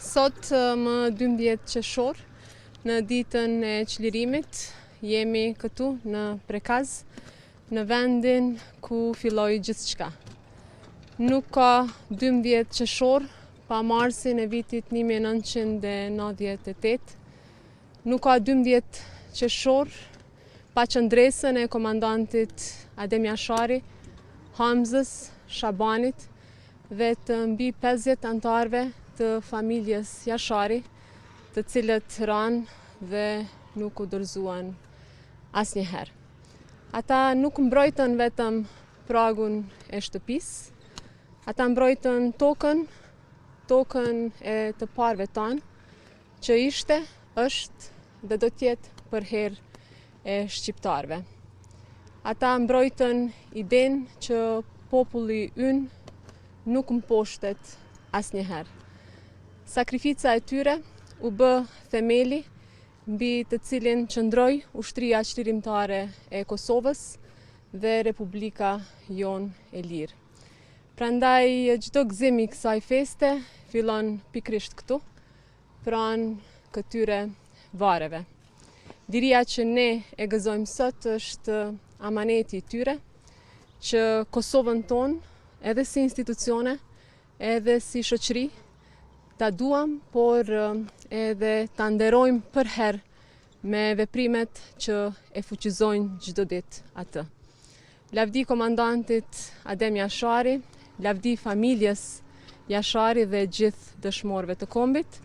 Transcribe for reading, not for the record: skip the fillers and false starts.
Sot më 12 qershor, në ditën e çlirimit, jemi këtu në Prekaz, në vendin ku filloi gjithçka. Nuk ka 12 qershor pa marsin e vitit 1998. Nuk ka 12 qershor pa qëndresën e komandantit Adem Jashari, Hamzës Shabanit dhe të mbi 50 anëtarëve të familjes Jashari, të cilët ranë dhe nuk u dorëzuan asnjëherë. Ata nuk mbrojtën vetëm pragun e shtëpisë, ata mbrojtën tokën e të parëve tanë, që ishte, është dhe do t'jetë për herë e shqiptarëve. Ata mbrojtën idenë që populli ynë nuk mposhtet asnjëherë. Sakrifica e tyre u bë themeli mbi të cilin qëndroi ushtria çlirimtare e Kosovës dhe Republika jonë e lirë. Prandaj çdo gëzim i kësaj feste fillon pikërisht këtu, pranë këtyre vareve. Diria që ne e gëzojmë sot është amaneti i tyre, që Kosovën tonë, edhe si institucione, edhe si shoqëri, ta duam, por edhe ta nderojmë për herë me veprimet që e fuqizojnë çdo ditë atë. Lavdi komandantit Adem Jashari, lavdi familjes Jashari dhe gjithë dëshmorëve të kombit.